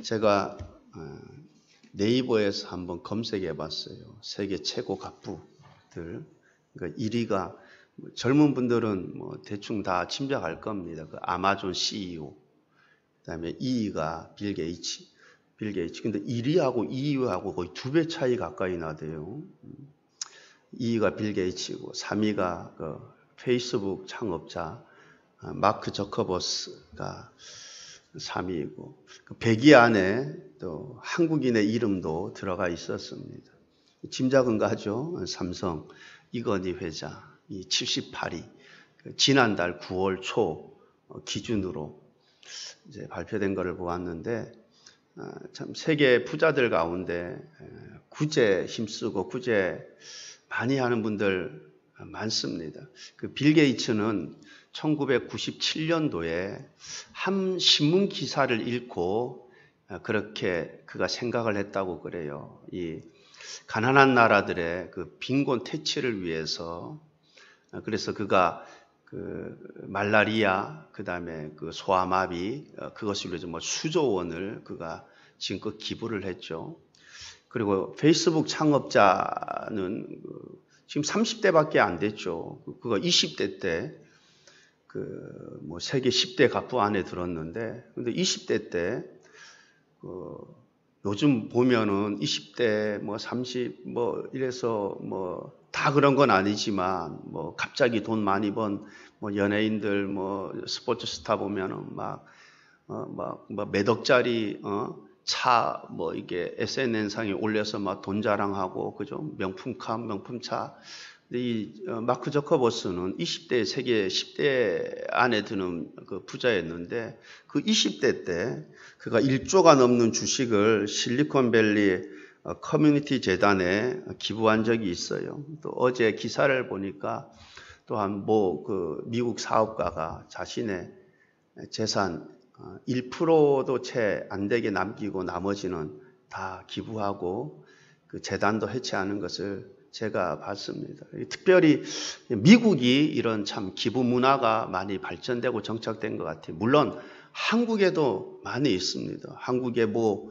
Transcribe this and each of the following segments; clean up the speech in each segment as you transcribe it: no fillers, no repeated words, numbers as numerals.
제가 네이버에서 한번 검색해 봤어요. 세계 최고 갑부들. 그러니까 1위가 젊은 분들은 뭐 대충 다 짐작할 겁니다. 그 아마존 CEO. 그다음에 2위가 빌 게이츠. 근데 1위하고 2위하고 거의 2배 차이 가까이 나대요. 2위가 빌 게이츠고 3위가 그 페이스북 창업자 마크 저커버스가 3위이고 그 100위 안에 또 한국인의 이름도 들어가 있었습니다. 짐작은 가죠. 삼성 이건희 회장 이 78위 지난달 9월 초 기준으로 이제 발표된 것을 보았는데 참 세계 부자들 가운데 구제 힘쓰고 구제 많이 하는 분들 많습니다. 그 빌 게이츠는 1997년도에 한 신문 기사를 읽고 그렇게 그가 생각을 했다고 그래요. 이 가난한 나라들의 그 빈곤 퇴치를 위해서 그래서 그가 그 말라리아 그다음에 그 소아마비 그것을 위해서 뭐 수조 원을 그가 지금껏 기부를 했죠. 그리고 페이스북 창업자는 지금 30대밖에 안 됐죠. 그가 20대 때 그 뭐 세계 10대 갑부 안에 들었는데, 근데 20대 때 요즘 보면은 20대 뭐 30 뭐 이래서 뭐 다 그런 건 아니지만 뭐 갑자기 돈 많이 번 뭐 연예인들 뭐 스포츠 스타 보면은 막 몇 억짜리 차 뭐 이게 SNS상에 올려서 막 돈 자랑하고 그죠? 명품카, 명품차. 근데 이 마크 저커버스는 20대 세계 10대 안에 드는 그 부자였는데 그 20대 때 그가 1조가 넘는 주식을 실리콘밸리 커뮤니티 재단에 기부한 적이 있어요. 또 어제 기사를 보니까 또한 뭐 그 미국 사업가가 자신의 재산 1%도 채 안 되게 남기고 나머지는 다 기부하고 그 재단도 해체하는 것을 제가 봤습니다. 특별히 미국이 이런 참 기부 문화가 많이 발전되고 정착된 것 같아요. 물론 한국에도 많이 있습니다. 한국에 뭐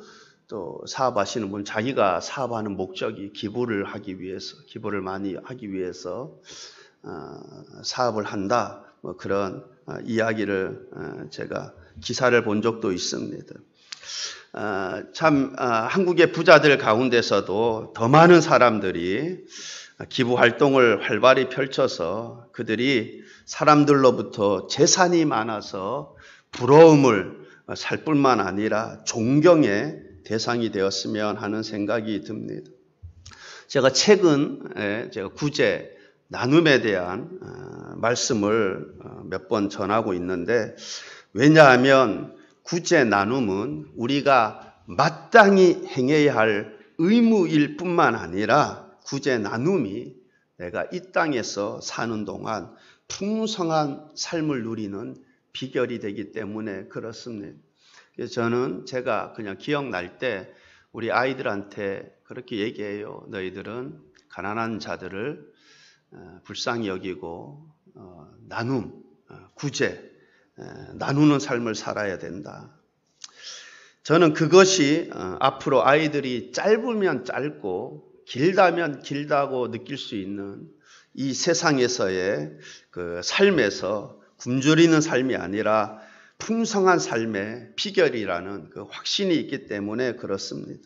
또 사업하시는 분 자기가 사업하는 목적이 기부를 하기 위해서, 기부를 많이 하기 위해서 사업을 한다. 뭐 그런 이야기를 제가 기사를 본 적도 있습니다. 참 한국의 부자들 가운데서도 더 많은 사람들이 기부 활동을 활발히 펼쳐서 그들이 사람들로부터 재산이 많아서 부러움을 살 뿐만 아니라 존경의 대상이 되었으면 하는 생각이 듭니다. 제가 최근 제가 구제 나눔에 대한 말씀을 몇 번 전하고 있는데 왜냐하면 구제 나눔은 우리가 마땅히 행해야 할 의무일 뿐만 아니라 구제 나눔이 내가 이 땅에서 사는 동안 풍성한 삶을 누리는 비결이 되기 때문에 그렇습니다. 그래서 저는 제가 그냥 기억날 때 우리 아이들한테 그렇게 얘기해요. 너희들은 가난한 자들을 불쌍히 여기고 나눔, 구제, 나누는 삶을 살아야 된다. 저는 그것이 앞으로 아이들이 짧으면 짧고 길다면 길다고 느낄 수 있는 이 세상에서의 그 삶에서 굶주리는 삶이 아니라 풍성한 삶의 비결이라는 그 확신이 있기 때문에 그렇습니다.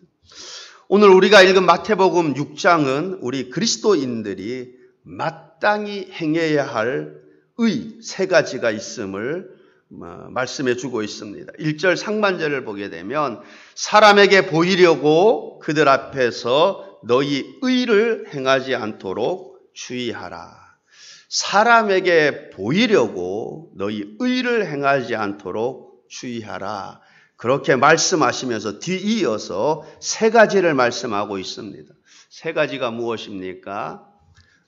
오늘 우리가 읽은 마태복음 6장은 우리 그리스도인들이 마땅히 행해야 할 의 세 가지가 있음을 말씀해 주고 있습니다. 1절 상반절을 보게 되면 사람에게 보이려고 그들 앞에서 너희 의를 행하지 않도록 주의하라. 사람에게 보이려고 너희 의를 행하지 않도록 주의하라. 그렇게 말씀하시면서 뒤이어서 세 가지를 말씀하고 있습니다. 세 가지가 무엇입니까?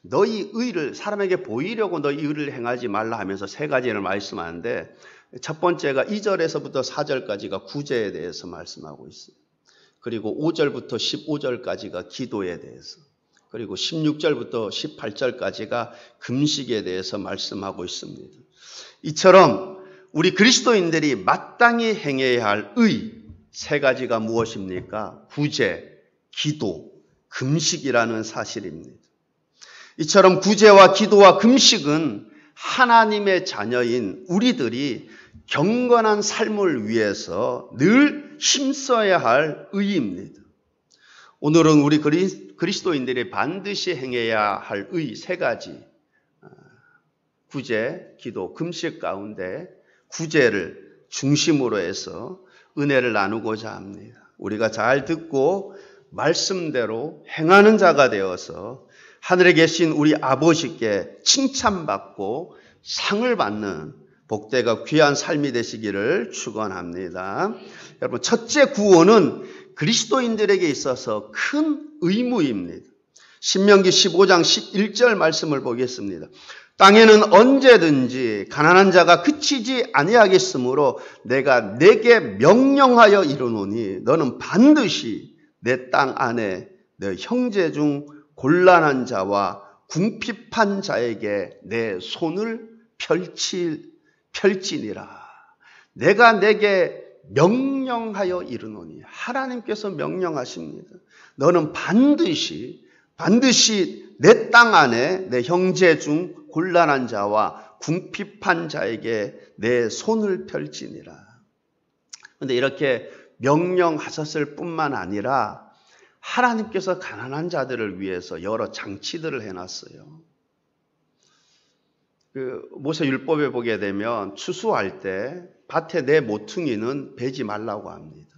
너희 의를 사람에게 보이려고 너희 의를 행하지 말라 하면서 세 가지를 말씀하는데 첫 번째가 2절에서부터 4절까지가 구제에 대해서 말씀하고 있어요. 그리고 5절부터 15절까지가 기도에 대해서 그리고 16절부터 18절까지가 금식에 대해서 말씀하고 있습니다. 이처럼 우리 그리스도인들이 마땅히 행해야 할 의, 세 가지가 무엇입니까? 구제, 기도, 금식이라는 사실입니다. 이처럼 구제와 기도와 금식은 하나님의 자녀인 우리들이 경건한 삶을 위해서 늘 힘써야 할 의입니다. 오늘은 우리 그리스도인들이 반드시 행해야 할 의 세 가지, 구제, 기도, 금식 가운데 구제를 중심으로 해서 은혜를 나누고자 합니다. 우리가 잘 듣고 말씀대로 행하는 자가 되어서 하늘에 계신 우리 아버지께 칭찬받고 상을 받는 복되고 귀한 삶이 되시기를 축원합니다. 여러분, 첫째 구원은 그리스도인들에게 있어서 큰 의무입니다. 신명기 15장 11절 말씀을 보겠습니다. 땅에는 언제든지 가난한 자가 그치지 아니하겠으므로 내가 내게 명령하여 이르노니 너는 반드시 내 땅 안에 내 형제 중 곤란한 자와 궁핍한 자에게 내 손을 펼치니라. 내가 내게 명령하여 이르노니, 하나님께서 명령하십니다. 너는 반드시 내 땅 안에 내 형제 중 곤란한 자와 궁핍한 자에게 내 손을 펼치니라. 그런데 이렇게 명령하셨을 뿐만 아니라 하나님께서 가난한 자들을 위해서 여러 장치들을 해놨어요. 모세율법에 보게 되면 추수할 때 밭에 내 모퉁이는 베지 말라고 합니다.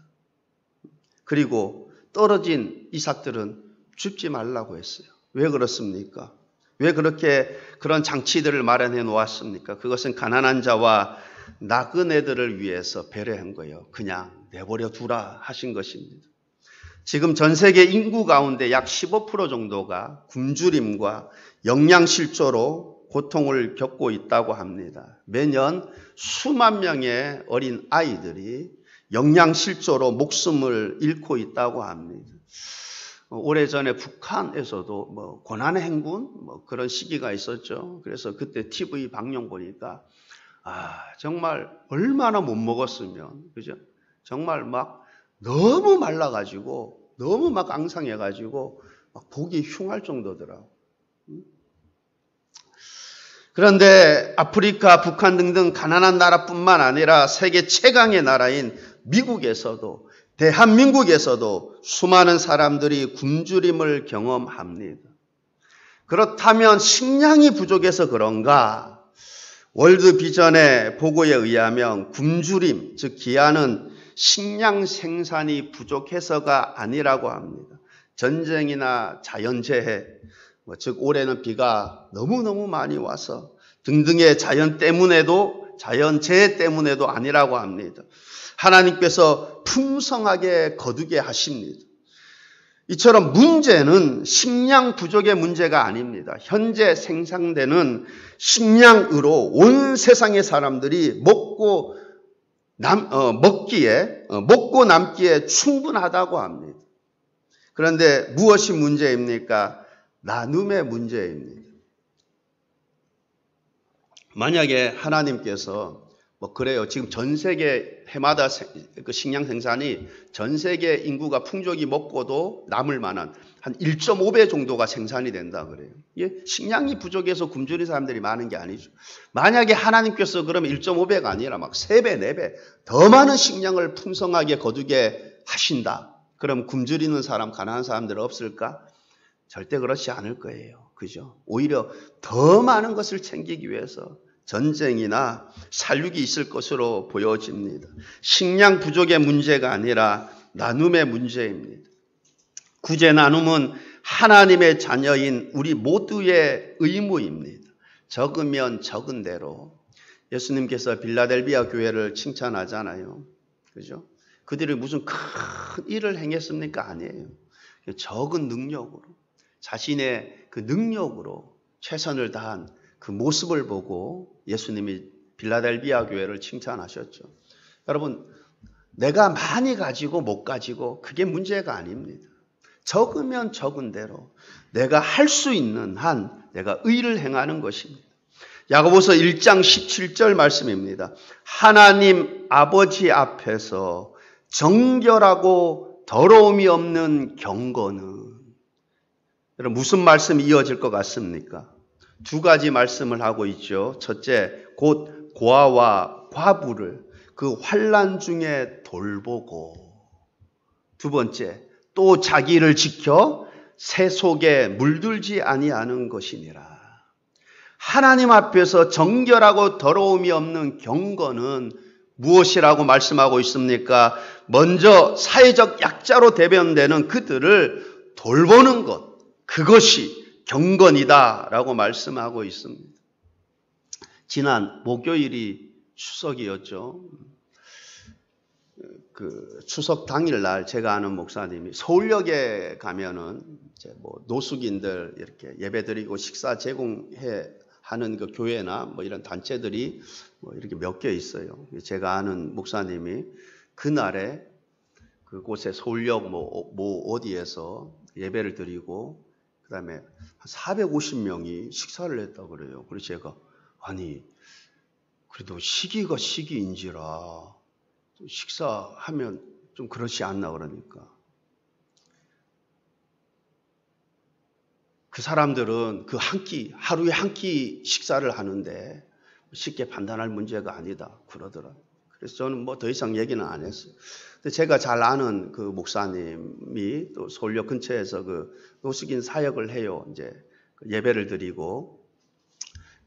그리고 떨어진 이삭들은 줍지 말라고 했어요. 왜 그렇습니까? 왜 그런 장치들을 마련해 놓았습니까? 그것은 가난한 자와 나그네들을 위해서 배려한 거예요. 그냥 내버려 두라 하신 것입니다. 지금 전 세계 인구 가운데 약 15% 정도가 굶주림과 영양실조로 고통을 겪고 있다고 합니다. 매년 수만 명의 어린 아이들이 영양실조로 목숨을 잃고 있다고 합니다. 오래전에 북한에서도 고난의 행군 그런 시기가 있었죠. 그래서 그때 TV 방송 보니까 정말 얼마나 못 먹었으면, 그죠? 정말 막 너무 말라가지고 너무 막 앙상해가지고 막 보기 흉할 정도더라고. 그런데 아프리카, 북한 등등 가난한 나라뿐만 아니라 세계 최강의 나라인 미국에서도, 대한민국에서도 수많은 사람들이 굶주림을 경험합니다. 그렇다면 식량이 부족해서 그런가? 월드비전의 보고에 의하면 굶주림, 즉 기아는 식량 생산이 부족해서가 아니라고 합니다. 전쟁이나 자연재해, 즉 올해는 비가 너무너무 많이 와서 등등의 자연재해 때문에도 아니라고 합니다. 하나님께서 풍성하게 거두게 하십니다. 이처럼 문제는 식량 부족의 문제가 아닙니다. 현재 생산되는 식량으로 온 세상의 사람들이 먹고 남기에 충분하다고 합니다. 그런데 무엇이 문제입니까? 나눔의 문제입니다. 만약에 하나님께서 그래요. 지금 전 세계 해마다 식량 생산이 전 세계 인구가 풍족이 먹고도 남을 만한 한 1.5배 정도가 생산이 된다 그래요. 식량이 부족해서 굶주린 사람들이 많은 게 아니죠. 만약에 하나님께서 그러면 1.5배가 아니라 막 3배, 4배 더 많은 식량을 풍성하게 거두게 하신다. 그럼 굶주리는 사람, 가난한 사람들 없을까? 절대 그렇지 않을 거예요. 그죠? 오히려 더 많은 것을 챙기기 위해서 전쟁이나 살육이 있을 것으로 보여집니다. 식량 부족의 문제가 아니라 나눔의 문제입니다. 구제 나눔은 하나님의 자녀인 우리 모두의 의무입니다. 적으면 적은 대로. 예수님께서 빌라델비아 교회를 칭찬하잖아요. 그죠? 그들이 무슨 큰 일을 행했습니까? 아니에요. 적은 능력으로, 자신의 그 능력으로 최선을 다한 그 모습을 보고 예수님이 빌라델비아 교회를 칭찬하셨죠. 여러분, 내가 많이 가지고 못 가지고 그게 문제가 아닙니다. 적으면 적은 대로 내가 할 수 있는 한 내가 의를 행하는 것입니다. 야고보서 1장 17절 말씀입니다. 하나님 아버지 앞에서 정결하고 더러움이 없는 경건은, 여러분 무슨 말씀이 이어질 것 같습니까? 두 가지 말씀을 하고 있죠. 첫째, 곧 고아와 과부를 그 환난 중에 돌보고, 두 번째, 또 자기를 지켜 새 속에 물들지 아니하는 것이니라. 하나님 앞에서 정결하고 더러움이 없는 경건은 무엇이라고 말씀하고 있습니까? 먼저 사회적 약자로 대변되는 그들을 돌보는 것, 그것이 경건이다라고 말씀하고 있습니다. 지난 목요일이 추석이었죠. 그 추석 당일날 제가 아는 목사님이 서울역에 가면은 이제 뭐 노숙인들 이렇게 예배드리고 식사 제공해 하는 그 교회나 뭐 이런 단체들이 뭐 이렇게 몇 개 있어요. 제가 아는 목사님이 그날에 그곳에 서울역 뭐 어디에서 예배를 드리고 그다음에 한 450명이 식사를 했다고 그래요. 그래서 제가 아니 그래도 시기가 시기인지라 식사하면 좀 그렇지 않나 그러니까. 그 사람들은 그 한 끼, 하루에 한 끼 식사를 하는데 쉽게 판단할 문제가 아니다 그러더라고요. 그래서 저는 뭐 더 이상 얘기는 안 했어요. 근데 제가 잘 아는 그 목사님이 또 서울역 근처에서 그 노숙인 사역을 해요. 이제 예배를 드리고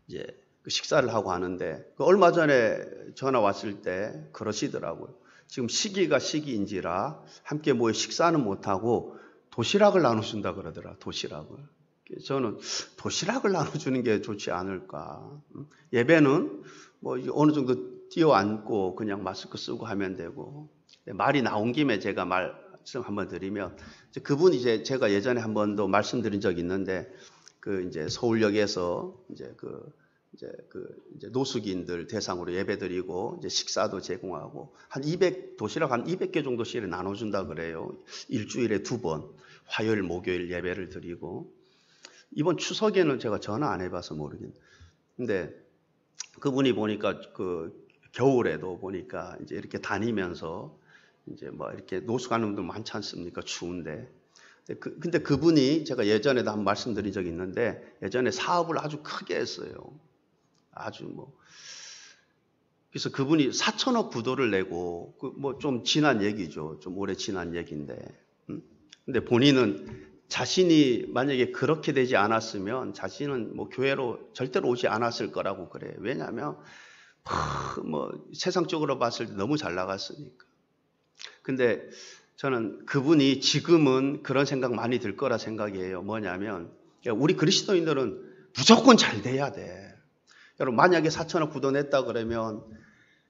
이제 그 식사를 하고 하는데 얼마 전에 전화 왔을 때 그러시더라고요. 지금 시기가 시기인지라 함께 모여 식사는 못하고 도시락을 나눠준다 그러더라. 도시락을. 저는 도시락을 나눠주는 게 좋지 않을까. 예배는 뭐 어느 정도 뛰어앉고 그냥 마스크 쓰고 하면 되고. 말이 나온 김에 제가 말씀 한번 드리면 그분이 이제 제가 예전에 한 번도 말씀드린 적이 있는데 그 이제 서울역에서 이제 이제 노숙인들 대상으로 예배드리고 이제 식사도 제공하고 한 200 도시락 한 200개 정도씩 나눠준다 그래요. 일주일에 2번 화요일 목요일 예배를 드리고 이번 추석에는 제가 전화 안 해봐서 모르겠는데 근데 그분이 보니까 그 겨울에도 보니까 이제 이렇게 다니면서 이제 뭐 이렇게 노숙하는 분들 많지 않습니까? 추운데. 근데 그분이 제가 예전에도 한번 말씀드린 적이 있는데 예전에 사업을 아주 크게 했어요. 아주 뭐. 그래서 그분이 4천억 부도를 내고 뭐 좀 지난 얘기죠. 좀 오래 지난 얘기인데. 근데 본인은 자신이 만약에 그렇게 되지 않았으면 자신은 뭐 교회로 절대로 오지 않았을 거라고 그래요. 왜냐하면 뭐 세상적으로 봤을 때 너무 잘 나갔으니까. 근데 저는 그분이 지금은 그런 생각 많이 들 거라 생각이에요. 뭐냐면 우리 그리스도인들은 무조건 잘 돼야 돼. 여러분 만약에 4천억 부도 냈다 그러면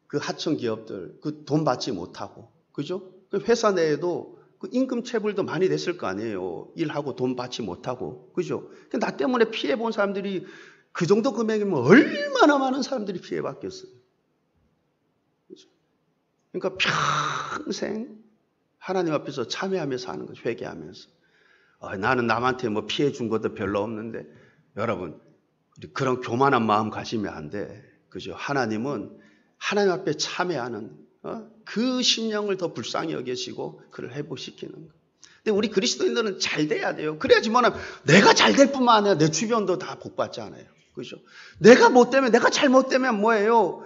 그 하청 기업들 그 돈 받지 못하고 그죠? 그 회사 내에도 그 임금 체불도 많이 됐을 거 아니에요. 일하고 돈 받지 못하고 그죠? 나 때문에 피해 본 사람들이 그 정도 금액이면 얼마나 많은 사람들이 피해 받겠어요. 그죠? 그러니까 평생 하나님 앞에서 참회하면서 하는 거죠. 회개하면서. 나는 남한테 뭐 피해 준 것도 별로 없는데 여러분 그런 교만한 마음 가지면 안 돼. 그죠? 하나님은 하나님 앞에 참회하는 그 심령을 더 불쌍히 여기시고 그를 회복시키는 거. 근데 우리 그리스도인들은 잘 돼야 돼요. 그래야지 뭐냐면 내가 잘 될 뿐만 아니라 내 주변도 다 복 받잖아요. 그죠? 내가 못되면 내가 잘못되면 뭐예요?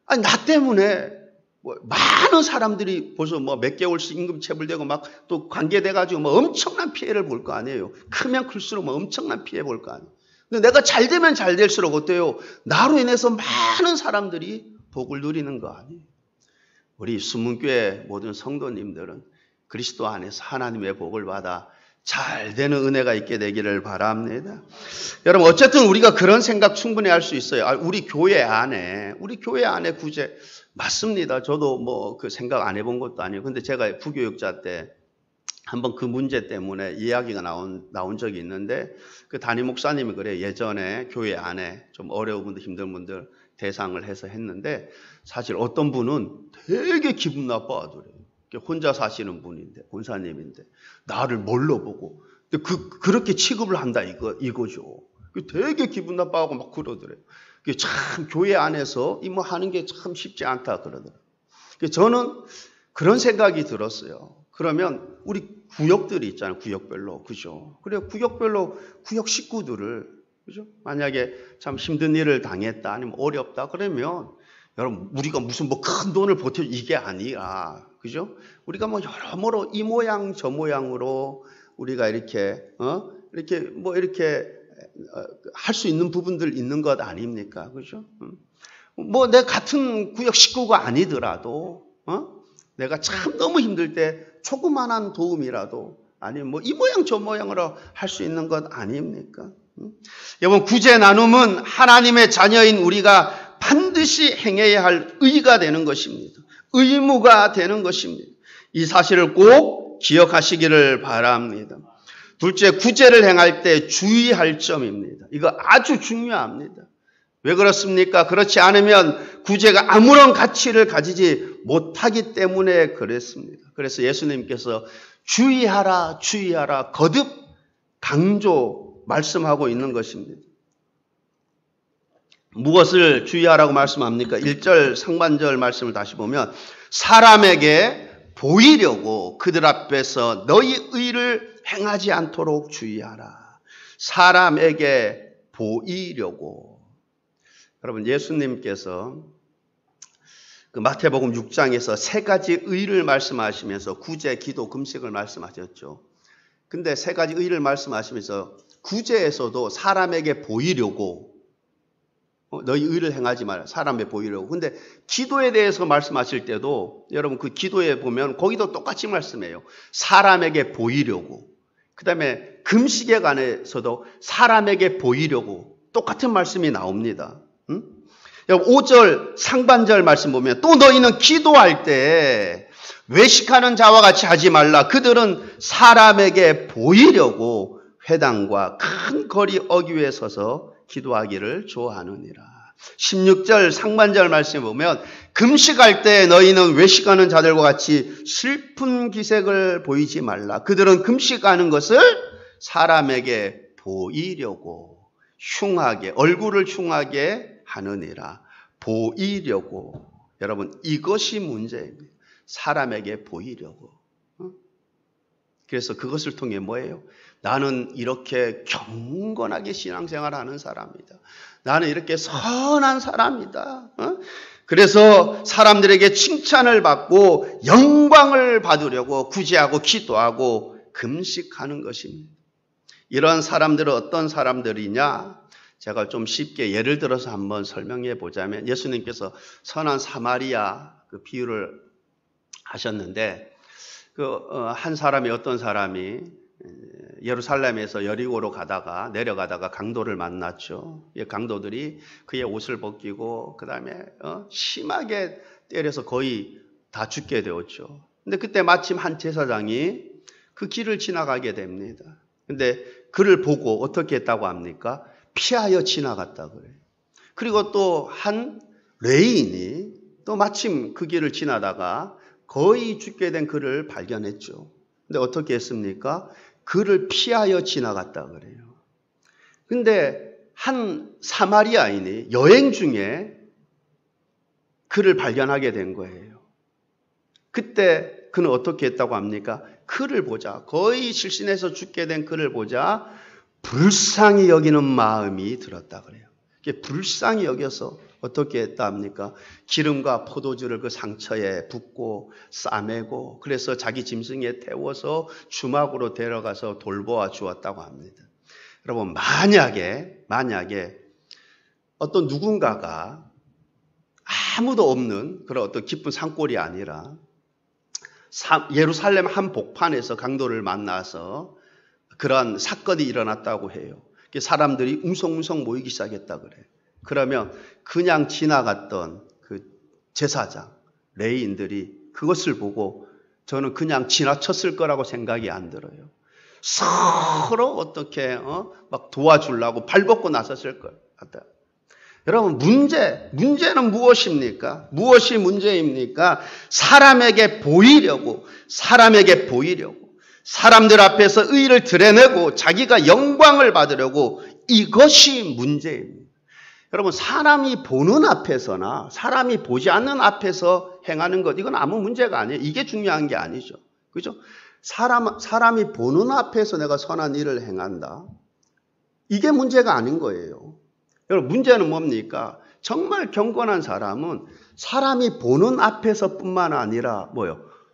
아니 나 때문에 뭐 많은 사람들이 벌써 뭐 몇 개월씩 임금 체불되고 막 또 관계돼가지고 뭐 엄청난 피해를 볼 거 아니에요. 크면 클수록 뭐 엄청난 피해 볼 거 아니에요. 근데 내가 잘 되면 잘 될수록 어때요? 나로 인해서 많은 사람들이 복을 누리는 거 아니에요. 우리 수문교회 모든 성도님들은 그리스도 안에서 하나님의 복을 받아 잘 되는 은혜가 있게 되기를 바랍니다. 여러분 어쨌든 우리가 그런 생각 충분히 할 수 있어요. 우리 교회 안에 구제 맞습니다. 저도 뭐 그 생각 안 해본 것도 아니에요. 근데 제가 부교육자 때 한번 그 문제 때문에 이야기가 나온 적이 있는데 그 담임 목사님이 그래요. 예전에 교회 안에 좀 어려운 분들 힘든 분들 대상을 해서 했는데 사실 어떤 분은 되게 기분 나빠하더래요. 혼자 사시는 분인데 권사님인데 나를 뭘로 보고 그렇게 취급을 한다 이거죠. 되게 기분 나빠하고 막 그러더래요. 참 교회 안에서 이 뭐 하는 게 참 쉽지 않다 그러더라고요. 저는 그런 생각이 들었어요. 그러면 우리 구역들이 있잖아요. 구역별로. 그죠? 그래, 구역별로 구역 식구들을, 그죠? 만약에 참 힘든 일을 당했다, 아니면 어렵다, 그러면 여러분, 우리가 무슨 뭐 큰 돈을 보태, 이게 아니라, 그죠? 우리가 뭐 여러모로 이 모양 저 모양으로 우리가 이렇게, 이렇게 할 수 있는 부분들 있는 것 아닙니까? 그죠? 뭐 내 같은 구역 식구가 아니더라도, 내가 참 너무 힘들 때 조그만한 도움이라도, 아니면 뭐 이 모양 저 모양으로 할 수 있는 것 아닙니까? 여러분, 구제 나눔은 하나님의 자녀인 우리가 반드시 행해야 할 의가 되는 것입니다. 의무가 되는 것입니다. 이 사실을 꼭 기억하시기를 바랍니다. 둘째, 구제를 행할 때 주의할 점입니다. 이거 아주 중요합니다. 왜 그렇습니까? 그렇지 않으면 구제가 아무런 가치를 가지지 못하기 때문에 그랬습니다. 그래서 예수님께서 주의하라, 주의하라 거듭 강조 말씀하고 있는 것입니다. 무엇을 주의하라고 말씀합니까? 1절 상반절 말씀을 다시 보면 사람에게 보이려고 그들 앞에서 너희 의를 행하지 않도록 주의하라. 사람에게 보이려고. 여러분, 예수님께서 그 마태복음 6장에서 세 가지 의를 말씀하시면서 구제, 기도, 금식을 말씀하셨죠. 근데 세 가지 의를 말씀하시면서 구제에서도 사람에게 보이려고, 너희 의를 행하지 마라. 사람에 보이려고. 근데 기도에 대해서 말씀하실 때도 여러분 그 기도에 보면 거기도 똑같이 말씀해요. 사람에게 보이려고. 그 다음에 금식에 관해서도 사람에게 보이려고 똑같은 말씀이 나옵니다. 5절 상반절 말씀 보면 또 너희는 기도할 때 외식하는 자와 같이 하지 말라. 그들은 사람에게 보이려고 회당과 큰 거리 어귀에 서서 기도하기를 좋아하느니라. 16절 상반절 말씀에 보면 금식할 때 너희는 외식하는 자들과 같이 슬픈 기색을 보이지 말라. 그들은 금식하는 것을 사람에게 보이려고 흉하게, 얼굴을 흉하게 하느니라. 보이려고. 여러분, 이것이 문제입니다. 사람에게 보이려고. 그래서 그것을 통해 뭐예요? 나는 이렇게 경건하게 신앙생활을 하는 사람이다. 나는 이렇게 선한 사람이다. 그래서 사람들에게 칭찬을 받고 영광을 받으려고 구제하고 기도하고 금식하는 것입니다. 이런 사람들은 어떤 사람들이냐? 제가 좀 쉽게 예를 들어서 한번 설명해 보자면 예수님께서 선한 사마리아 그 비유를 하셨는데 한 사람이 어떤 사람이 예루살렘에서 여리고로 가다가 내려가다가 강도를 만났죠. 강도들이 그의 옷을 벗기고 그 다음에 심하게 때려서 거의 다 죽게 되었죠. 근데 그때 마침 한 제사장이 그 길을 지나가게 됩니다. 근데 그를 보고 어떻게 했다고 합니까? 피하여 지나갔다 그래요. 그리고 또 한 레위인이 또 마침 그 길을 지나다가 거의 죽게 된 그를 발견했죠. 근데 어떻게 했습니까? 그를 피하여 지나갔다 그래요. 근데 한 사마리아인이 여행 중에 그를 발견하게 된 거예요. 그때 그는 어떻게 했다고 합니까? 그를 보자, 거의 실신해서 죽게 된 그를 보자 불쌍히 여기는 마음이 들었다 그래요. 불쌍히 여겨서 어떻게 했다 합니까? 기름과 포도주를 그 상처에 붓고 싸매고 그래서 자기 짐승에 태워서 주막으로 데려가서 돌보아 주었다고 합니다. 여러분, 만약에 어떤 누군가가 아무도 없는 그런 어떤 깊은 산골이 아니라 예루살렘 한 복판에서 강도를 만나서 그러한 사건이 일어났다고 해요. 사람들이 웅성웅성 모이기 시작했다 그래요. 그러면 그냥 지나갔던 그 제사장, 레위인들이 그것을 보고 저는 그냥 지나쳤을 거라고 생각이 안 들어요. 서로 어떻게 막 도와주려고 발벗고 나섰을 것 같아요. 여러분, 문제는 무엇입니까? 무엇이 문제입니까? 사람에게 보이려고, 사람들 앞에서 의를 드러내고 자기가 영광을 받으려고, 이것이 문제입니다. 여러분, 사람이 보는 앞에서나 사람이 보지 않는 앞에서 행하는 것, 이건 아무 문제가 아니에요. 이게 중요한 게 아니죠. 그죠? 사람이 보는 앞에서 내가 선한 일을 행한다. 이게 문제가 아닌 거예요. 여러분, 문제는 뭡니까? 정말 경건한 사람은 사람이 보는 앞에서뿐만 아니라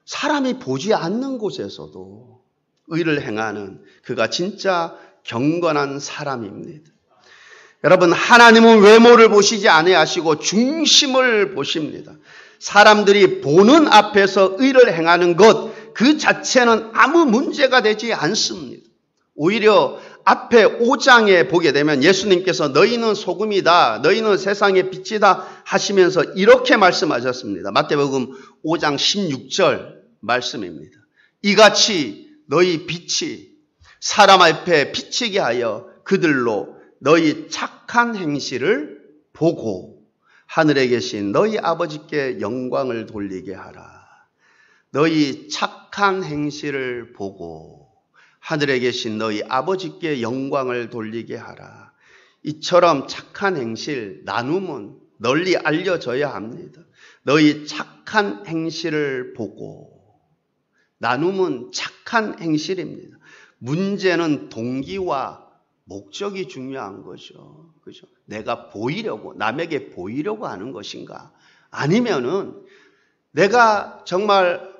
사람이 보지 않는 곳에서도 의를 행하는 그가 진짜 경건한 사람입니다. 여러분, 하나님은 외모를 보시지 아니하시고 중심을 보십니다. 사람들이 보는 앞에서 의를 행하는 것 그 자체는 아무 문제가 되지 않습니다. 오히려 앞에 5장에 보게 되면 예수님께서 너희는 소금이다, 너희는 세상의 빛이다 하시면서 이렇게 말씀하셨습니다. 마태복음 5장 16절 말씀입니다. 이같이 너희 빛이 사람 앞에 비치게 하여 그들로 너희 착한 행실을 보고 하늘에 계신 너희 아버지께 영광을 돌리게 하라. 너희 착한 행실을 보고 하늘에 계신 너희 아버지께 영광을 돌리게 하라. 이처럼 착한 행실, 나눔은 널리 알려져야 합니다. 너희 착한 행실을 보고, 나눔은 착한 행실입니다. 문제는 동기와 목적이 중요한 거죠. 그죠? 내가 보이려고, 남에게 보이려고 하는 것인가? 아니면은 내가 정말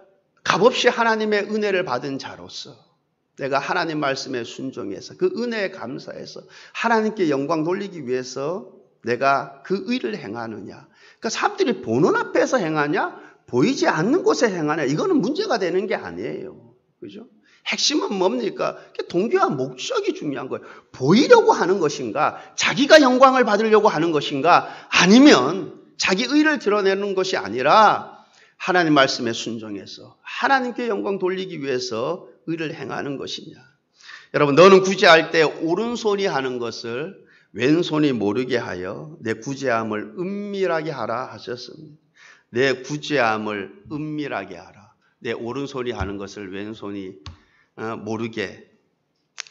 값없이 하나님의 은혜를 받은 자로서 내가 하나님 말씀에 순종해서 그 은혜에 감사해서 하나님께 영광 돌리기 위해서 내가 그 의를 행하느냐. 그러니까 사람들이 보는 앞에서 행하냐, 보이지 않는 곳에 행하냐, 이거는 문제가 되는 게 아니에요. 그죠? 핵심은 뭡니까? 동기와 목적이 중요한 거예요. 보이려고 하는 것인가, 자기가 영광을 받으려고 하는 것인가, 아니면 자기 의를 드러내는 것이 아니라 하나님 말씀에 순종해서 하나님께 영광 돌리기 위해서 의를 행하는 것이냐. 여러분, 너는 구제할 때 오른손이 하는 것을 왼손이 모르게 하여 내 구제함을 은밀하게 하라 하셨습니다. 내 구제함을 은밀하게 하라. 내 오른손이 하는 것을 왼손이 모르게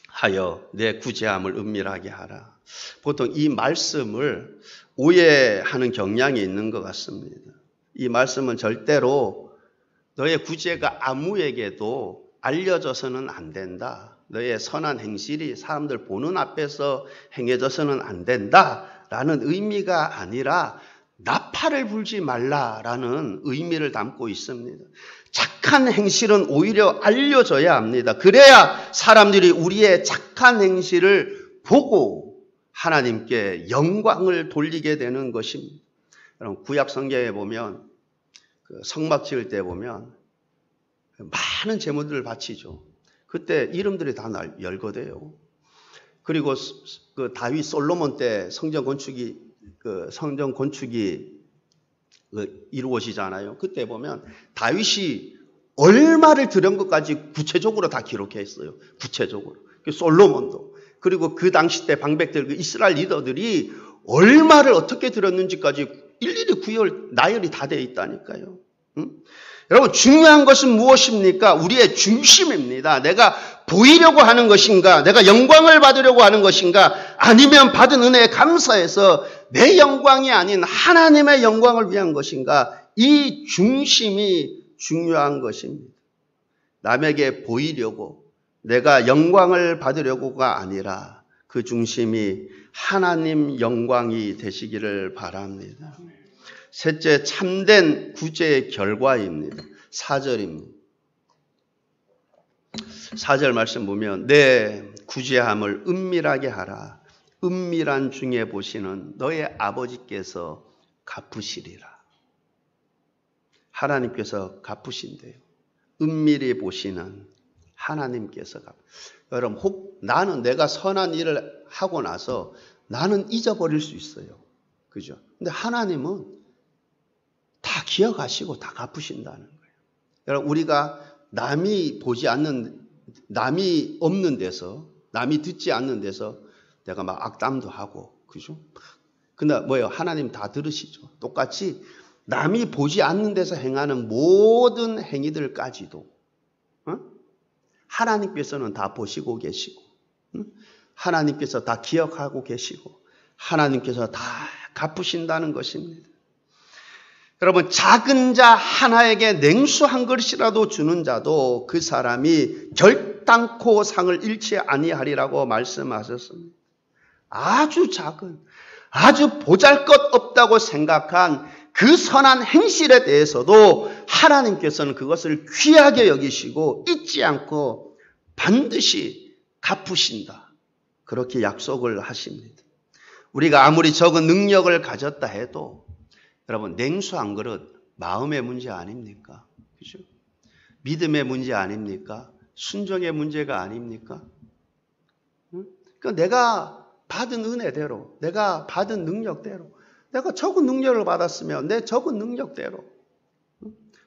하여 내 구제함을 은밀하게 하라. 보통 이 말씀을 오해하는 경향이 있는 것 같습니다. 이 말씀은 절대로 너의 구제가 아무에게도 알려져서는 안 된다. 너의 선한 행실이 사람들 보는 앞에서 행해져서는 안 된다라는 의미가 아니라 나팔을 불지 말라라는 의미를 담고 있습니다. 착한 행실은 오히려 알려져야 합니다. 그래야 사람들이 우리의 착한 행실을 보고 하나님께 영광을 돌리게 되는 것입니다. 여러분, 구약 성경에 보면 성막 지을 때 보면 많은 제물들을 바치죠. 그때 이름들이 다 열거돼요. 그리고 그 다윗 솔로몬 때 성전 건축이 이루어지잖아요. 그때 보면 다윗이 얼마를 들은 것까지 구체적으로 다 기록해 있어요. 구체적으로. 솔로몬도. 그리고 그 당시 때 방백들, 그 이스라엘 리더들이 얼마를 어떻게 들었는지까지 일일이 나열이 다 되어 있다니까요. 여러분, 중요한 것은 무엇입니까? 우리의 중심입니다. 내가 보이려고 하는 것인가? 내가 영광을 받으려고 하는 것인가? 아니면 받은 은혜에 감사해서 내 영광이 아닌 하나님의 영광을 위한 것인가? 이 중심이 중요한 것입니다. 남에게 보이려고, 내가 영광을 받으려고가 아니라 그 중심이 하나님 영광이 되시기를 바랍니다. 셋째, 참된 구제의 결과입니다. 4절입니다. 4절 말씀 보면 내 구제함을 은밀하게 하라. 은밀한 중에 보시는 너의 아버지께서 갚으시리라. 하나님께서 갚으신대요. 은밀히 보시는 하나님께서 여러분, 혹 나는 내가 선한 일을 하고 나서 나는 잊어버릴 수 있어요. 그죠? 근데 하나님은 다 기억하시고 다 갚으신다는 거예요. 여러분, 우리가 남이 보지 않는, 남이 없는 데서, 남이 듣지 않는 데서 내가 막 악담도 하고, 그죠? 근데 하나님 다 들으시죠. 똑같이 남이 보지 않는 데서 행하는 모든 행위들까지도 하나님께서는 다 보시고 계시고, 하나님께서 다 기억하고 계시고, 하나님께서 다 갚으신다는 것입니다. 여러분, 작은 자 하나에게 냉수 한 그릇이라도 주는 자도 그 사람이 결단코 상을 잃지 아니하리라고 말씀하셨습니다. 아주 작은, 아주 보잘것없다고 생각한 그 선한 행실에 대해서도 하나님께서는 그것을 귀하게 여기시고 잊지 않고 반드시 갚으신다. 그렇게 약속을 하십니다. 우리가 아무리 적은 능력을 가졌다 해도 여러분, 냉수 한 그릇 마음의 문제 아닙니까? 그죠? 믿음의 문제 아닙니까? 순종의 문제가 아닙니까? 그러니까 내가 받은 은혜대로, 내가 받은 능력대로, 내가 적은 능력을 받았으면 내 적은 능력대로.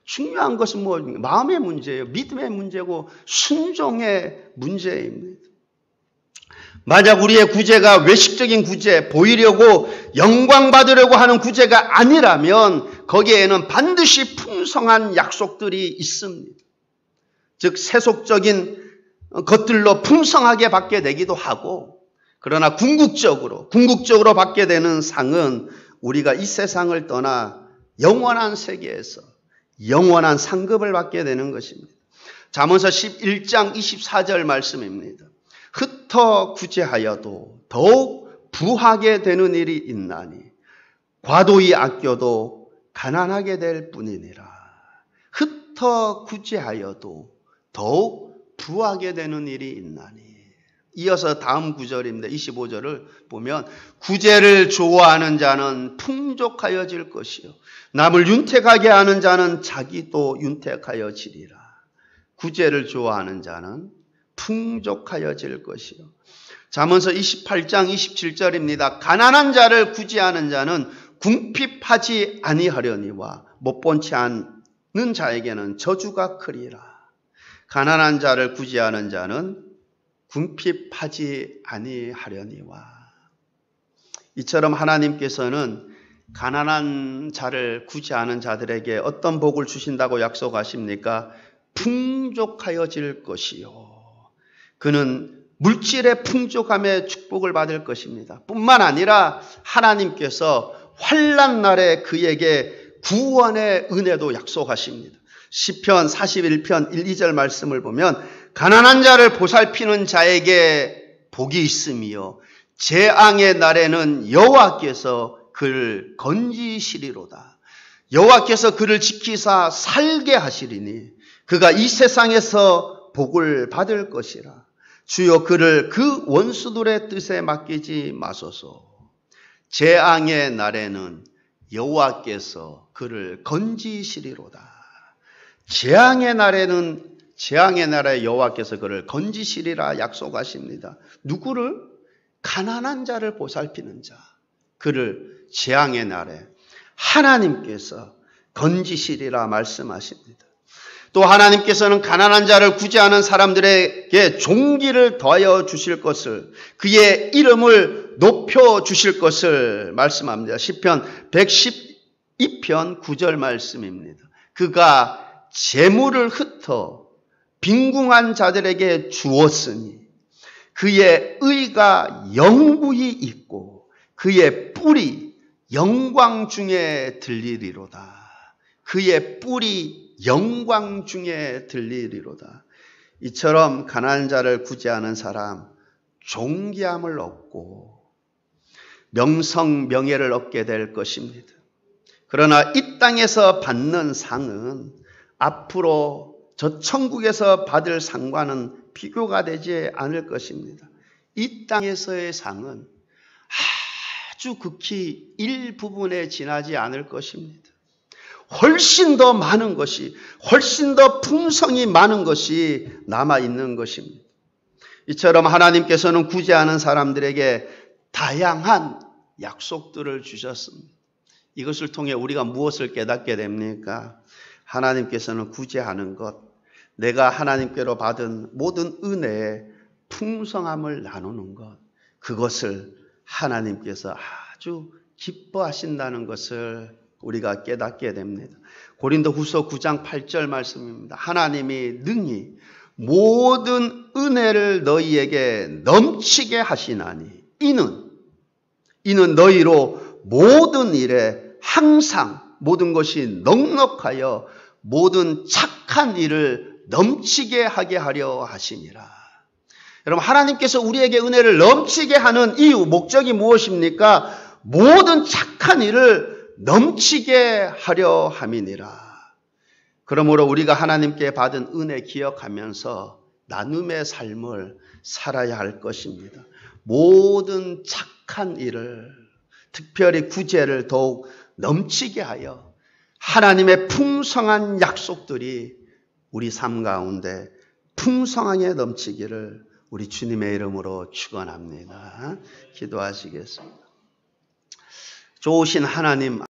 중요한 것은 뭐 마음의 문제예요. 믿음의 문제고 순종의 문제입니다. 만약 우리의 구제가 외식적인 구제, 보이려고 영광 받으려고 하는 구제가 아니라면 거기에는 반드시 풍성한 약속들이 있습니다. 즉 세속적인 것들로 풍성하게 받게 되기도 하고, 그러나 궁극적으로 받게 되는 상은 우리가 이 세상을 떠나 영원한 세계에서 영원한 상급을 받게 되는 것입니다. 잠언서 11장 24절 말씀입니다. 흩어 구제하여도 더욱 부하게 되는 일이 있나니 과도히 아껴도 가난하게 될 뿐이니라. 흩어 구제하여도 더욱 부하게 되는 일이 있나니. 이어서 다음 구절입니다. 25절을 보면 구제를 좋아하는 자는 풍족하여질 것이요 남을 윤택하게 하는 자는 자기도 윤택하여지리라. 구제를 좋아하는 자는 풍족하여질 것이요. 잠언서 28장 27절입니다. 가난한 자를 구제하는 자는 궁핍하지 아니하려니와 못본치 않는 자에게는 저주가 크리라. 가난한 자를 구제하는 자는 궁핍하지 아니하려니와. 이처럼 하나님께서는 가난한 자를 구제하는 자들에게 어떤 복을 주신다고 약속하십니까? 풍족하여질 것이요. 그는 물질의 풍족함의 축복을 받을 것입니다. 뿐만 아니라 하나님께서 환난 날에 그에게 구원의 은혜도 약속하십니다. 시편 41편 1, 2절 말씀을 보면 가난한 자를 보살피는 자에게 복이 있으며 재앙의 날에는 여호와께서 그를 건지시리로다. 여호와께서 그를 지키사 살게 하시리니 그가 이 세상에서 복을 받을 것이라. 주여 그를 그 원수들의 뜻에 맡기지 마소서. 재앙의 날에는 여호와께서 그를 건지시리로다. 재앙의 날에 여호와께서 그를 건지시리라 약속하십니다. 누구를? 가난한 자를 보살피는 자. 그를 재앙의 날에 하나님께서 건지시리라 말씀하십니다. 또 하나님께서는 가난한 자를 구제하는 사람들에게 종기를 더하여 주실 것을, 그의 이름을 높여 주실 것을 말씀합니다. 시편 112편 9절 말씀입니다. 그가 재물을 흩어 빈궁한 자들에게 주었으니 그의 의가 영구히 있고 그의 뿔이 영광 중에 들리리로다. 그의 뿔이 영광 중에 들리리로다. 이처럼 가난한 자를 구제하는 사람 존귀함을 얻고 명성 명예를 얻게 될 것입니다. 그러나 이 땅에서 받는 상은 앞으로 저 천국에서 받을 상과는 비교가 되지 않을 것입니다. 이 땅에서의 상은 아주 극히 일부분에 지나지 않을 것입니다. 훨씬 더 많은 것이, 훨씬 더 풍성이 많은 것이 남아있는 것입니다. 이처럼 하나님께서는 구제하는 사람들에게 다양한 약속들을 주셨습니다. 이것을 통해 우리가 무엇을 깨닫게 됩니까? 하나님께서는 구제하는 것, 내가 하나님께로 받은 모든 은혜의 풍성함을 나누는 것, 그것을 하나님께서 아주 기뻐하신다는 것을 우리가 깨닫게 됩니다. 고린도후서 9장 8절 말씀입니다. 하나님이 능히 모든 은혜를 너희에게 넘치게 하시나니 이는 이는 너희로 모든 일에 항상 모든 것이 넉넉하여 모든 착한 일을 넘치게 하게 하려 하심이라. 여러분, 하나님께서 우리에게 은혜를 넘치게 하는 이유, 목적이 무엇입니까? 모든 착한 일을 넘치게 하려 함이니라. 그러므로 우리가 하나님께 받은 은혜 기억하면서 나눔의 삶을 살아야 할 것입니다. 모든 착한 일을, 특별히 구제를 더욱 넘치게 하여 하나님의 풍성한 약속들이 우리 삶 가운데 풍성하게 넘치기를 우리 주님의 이름으로 축원합니다. 기도하시겠습니다. 좋으신 하나님,